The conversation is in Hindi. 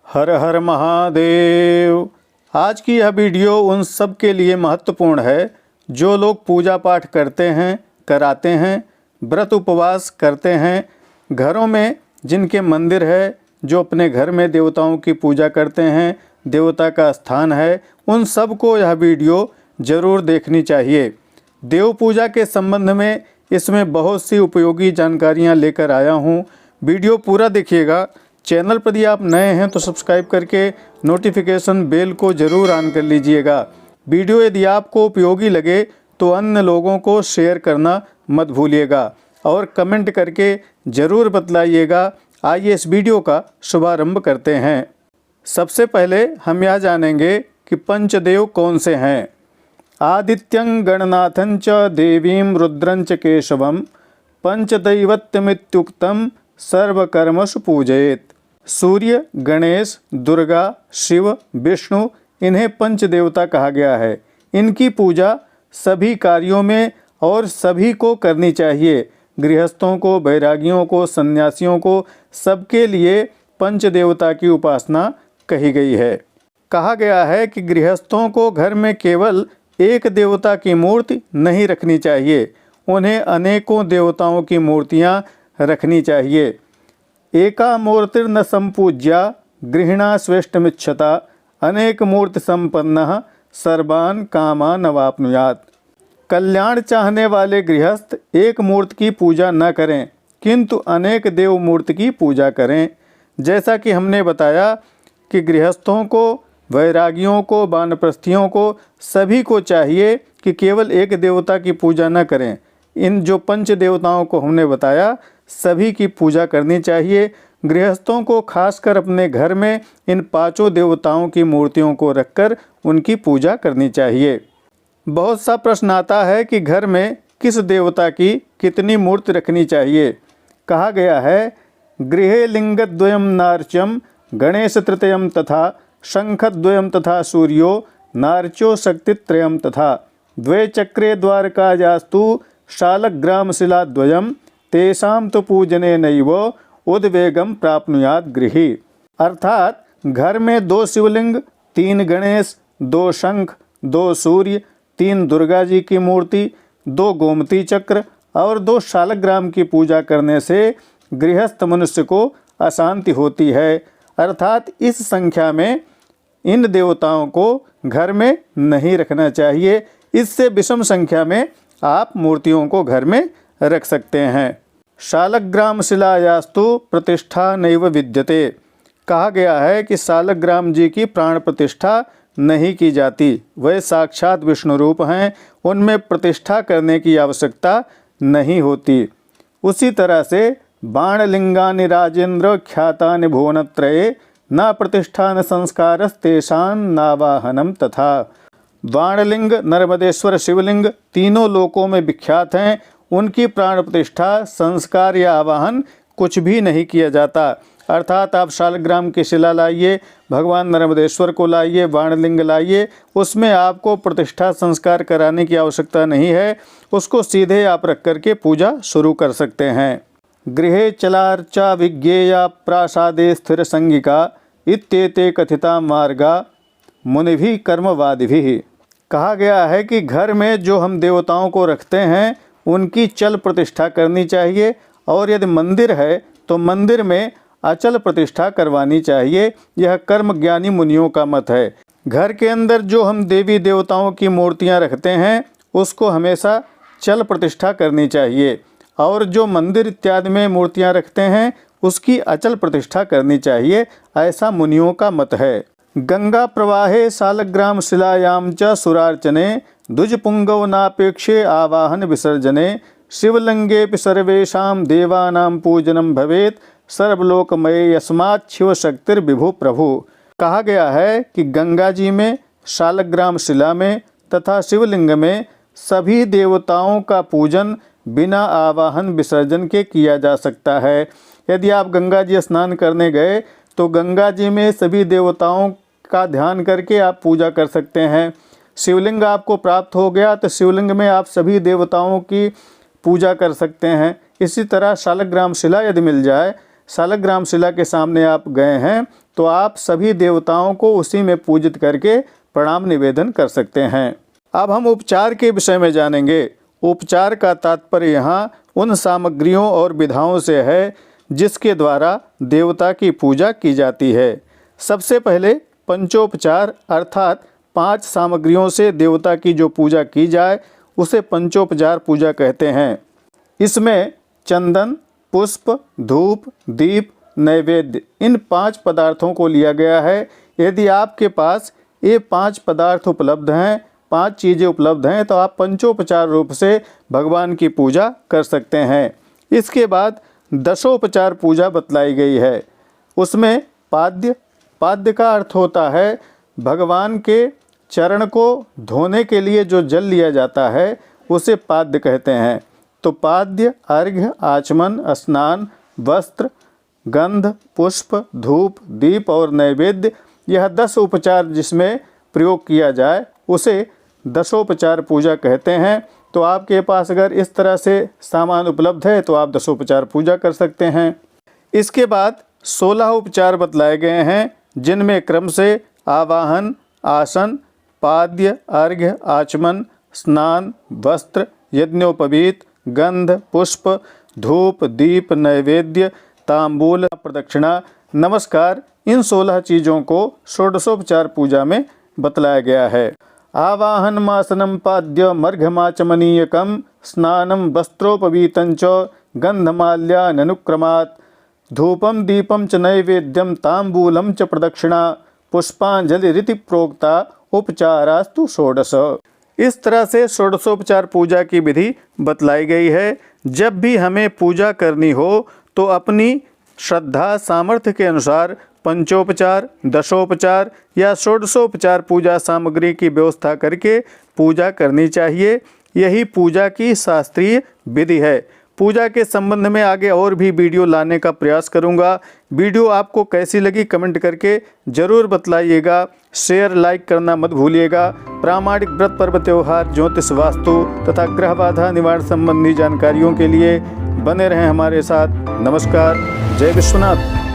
हर हर महादेव। आज की यह वीडियो उन सब के लिए महत्वपूर्ण है जो लोग पूजा पाठ करते हैं, कराते हैं, व्रत उपवास करते हैं, घरों में जिनके मंदिर है, जो अपने घर में देवताओं की पूजा करते हैं, देवता का स्थान है, उन सब को यह वीडियो ज़रूर देखनी चाहिए। देव पूजा के संबंध में इसमें बहुत सी उपयोगी जानकारियाँ लेकर आया हूँ। वीडियो पूरा देखिएगा। चैनल पर यदि आप नए हैं तो सब्सक्राइब करके नोटिफिकेशन बेल को ज़रूर ऑन कर लीजिएगा। वीडियो यदि आपको उपयोगी लगे तो अन्य लोगों को शेयर करना मत भूलिएगा और कमेंट करके ज़रूर बतलाइएगा। आइए इस वीडियो का शुभारंभ करते हैं। सबसे पहले हम यह जानेंगे कि पंचदेव कौन से हैं। आदित्यं गणनाथं च देवीं रुद्रं च केशवं पंचदैवत्यमित्युक्तं सर्वकर्मसु पूजयेत्। सूर्य, गणेश, दुर्गा, शिव, विष्णु, इन्हें पंच देवता कहा गया है। इनकी पूजा सभी कार्यों में और सभी को करनी चाहिए। गृहस्थों को, बैरागियों को, सन्यासियों को, सबके लिए पंच देवता की उपासना कही गई है। कहा गया है कि गृहस्थों को घर में केवल एक देवता की मूर्ति नहीं रखनी चाहिए, उन्हें अनेकों देवताओं की मूर्तियां रखनी चाहिए। एका मूर्तिर्न संपूज्या गृहिणा स्वेष्टमिच्छता अनेक मूर्ति संपन्नः सर्वान् कामान् अवाप्नुयात्। कल्याण चाहने वाले गृहस्थ एक मूर्ति की पूजा न करें किंतु अनेक देव मूर्ति की पूजा करें। जैसा कि हमने बताया कि गृहस्थों को, वैरागियों को, वानप्रस्थियों को, सभी को चाहिए कि केवल एक देवता की पूजा न करें। इन जो पंच देवताओं को हमने बताया सभी की पूजा करनी चाहिए। गृहस्थों को खासकर अपने घर में इन पांचों देवताओं की मूर्तियों को रखकर उनकी पूजा करनी चाहिए। बहुत सा प्रश्न आता है कि घर में किस देवता की कितनी मूर्ति रखनी चाहिए। कहा गया है गृहे लिंगद्वयं नार्च्यं गणेश तृतीयं तथा शंखद्वयं तथा सूर्यो नार्चो शक्तित्रयं तथा द्वे चक्रे द्वारकायास्तु शालग्रामशिलाद्वयं तेषां तो पूजने नैव उद्वेगम प्राप्नुयात् गृही। अर्थात घर में 2 शिवलिंग, 3 गणेश, 2 शंख, 2 सूर्य, 3 दुर्गा जी की मूर्ति, 2 गोमती चक्र और 2 शालग्राम की पूजा करने से गृहस्थ मनुष्य को अशांति होती है। अर्थात इस संख्या में इन देवताओं को घर में नहीं रखना चाहिए। इससे विषम संख्या में आप मूर्तियों को घर में रख सकते हैं। शालग्राम शिलायास्तु प्रतिष्ठा नैव विद्यते। कहा गया है कि शालग्राम जी की प्राण प्रतिष्ठा नहीं की जाती। वे साक्षात विष्णु रूप हैं, उनमें प्रतिष्ठा करने की आवश्यकता नहीं होती। उसी तरह से बाणलिंगानि राजेंद्र ख्यातानि भुवनत्रये न प्रतिष्ठान संस्कारस्तेषां नावाहनम तथा। बाणलिंग, नर्मदेश्वर, शिवलिंग तीनों लोकों में विख्यात हैं। उनकी प्राण प्रतिष्ठा, संस्कार या आवाहन कुछ भी नहीं किया जाता। अर्थात आप शालग्राम की शिला लाइए, भगवान नर्मदेश्वर को लाइए, बाणलिंग लाइए, उसमें आपको प्रतिष्ठा संस्कार कराने की आवश्यकता नहीं है। उसको सीधे आप रख करके पूजा शुरू कर सकते हैं। गृहे चलार्चा विज्ञेया प्रासादे स्थिर संगिका इत्येते कथिता मार्गा मुनिभिः कर्मवादिभिः। कहा गया है कि घर में जो हम देवताओं को रखते हैं उनकी चल प्रतिष्ठा करनी चाहिए और यदि मंदिर है तो मंदिर में अचल प्रतिष्ठा करवानी चाहिए। यह कर्म ज्ञानी मुनियों का मत है। घर के अंदर जो हम देवी देवताओं की मूर्तियां रखते हैं उसको हमेशा चल प्रतिष्ठा करनी चाहिए और जो मंदिर इत्यादि में मूर्तियां रखते हैं उसकी अचल प्रतिष्ठा करनी चाहिए, ऐसा मुनियों का मत है। गंगा प्रवाहे शालग्राम शिलायां च सुरार्चने द्विजपुंगव नापेक्षे आवाहन विसर्जने शिवलिंगेऽपि सर्वेषां देवानां पूजनं भवेत् सर्वलोकमये यस्मात् शिव शक्तिर्विभु प्रभु। कहा गया है कि गंगा जी में, शालग्राम शिला में तथा शिवलिंग में सभी देवताओं का पूजन बिना आवाहन विसर्जन के किया जा सकता है। यदि आप गंगा जी स्नान करने गए तो गंगा जी में सभी देवताओं का ध्यान करके आप पूजा कर सकते हैं। शिवलिंग आपको प्राप्त हो गया तो शिवलिंग में आप सभी देवताओं की पूजा कर सकते हैं। इसी तरह शालग्राम शिला यदि मिल जाए, शालग्राम शिला के सामने आप गए हैं तो आप सभी देवताओं को उसी में पूजित करके प्रणाम निवेदन कर सकते हैं। अब हम उपचार के विषय में जानेंगे। उपचार का तात्पर्य यहाँ उन सामग्रियों और विधाओं से है जिसके द्वारा देवता की पूजा की जाती है। सबसे पहले पंचोपचार अर्थात 5 सामग्रियों से देवता की जो पूजा की जाए उसे पंचोपचार पूजा कहते हैं। इसमें चंदन, पुष्प, धूप, दीप, नैवेद्य इन 5 पदार्थों को लिया गया है। यदि आपके पास ये 5 पदार्थ उपलब्ध हैं, 5 चीज़ें उपलब्ध हैं, तो आप पंचोपचार रूप से भगवान की पूजा कर सकते हैं। इसके बाद दशोपचार पूजा बतलाई गई है। उसमें पाद्य का अर्थ होता है भगवान के चरण को धोने के लिए जो जल लिया जाता है उसे पाद्य कहते हैं। तो पाद्य, अर्घ्य, आचमन, स्नान, वस्त्र, गंध, पुष्प, धूप, दीप और नैवेद्य, यह 10 उपचार जिसमें प्रयोग किया जाए उसे दशोपचार पूजा कहते हैं। तो आपके पास अगर इस तरह से सामान उपलब्ध है तो आप दशोपचार पूजा कर सकते हैं। इसके बाद 16 उपचार बतलाए गए हैं जिनमें क्रम से आवाहन, आसन, पाद्य, अर्घ्य, आचमन, स्नान, वस्त्र, यज्ञोपवीत, गंध, पुष्प, धूप, दीप, नैवेद्य, तांबूल, प्रदक्षिणा, नमस्कार, इन 16 चीज़ों को षोडशोपचार पूजा में बतलाया गया है। आवाहन मासनम पाद्यमर्घ्यमाचमनीयकम स्नानम वस्त्रोपवीतं च गंधमाल्याननुक्रमात् धूपम दीपम च नैवेद्यम तांबूलम च प्रदक्षिणा पुष्पांजलि प्रोक्ता उपचारास्तु षोडश। इस तरह से षोडशोपचार पूजा की विधि बतलाई गई है। जब भी हमें पूजा करनी हो तो अपनी श्रद्धा सामर्थ्य के अनुसार पंचोपचार, दशोपचार या षोडशोपचार पूजा सामग्री की व्यवस्था करके पूजा करनी चाहिए। यही पूजा की शास्त्रीय विधि है। पूजा के संबंध में आगे और भी वीडियो लाने का प्रयास करूंगा। वीडियो आपको कैसी लगी कमेंट करके ज़रूर बतलाइएगा। शेयर, लाइक करना मत भूलिएगा। प्रामाणिक व्रत, पर्व, त्योहार, ज्योतिष, वास्तु तथा ग्रह बाधा निवारण संबंधी जानकारियों के लिए बने रहें हमारे साथ। नमस्कार। जय विश्वनाथ।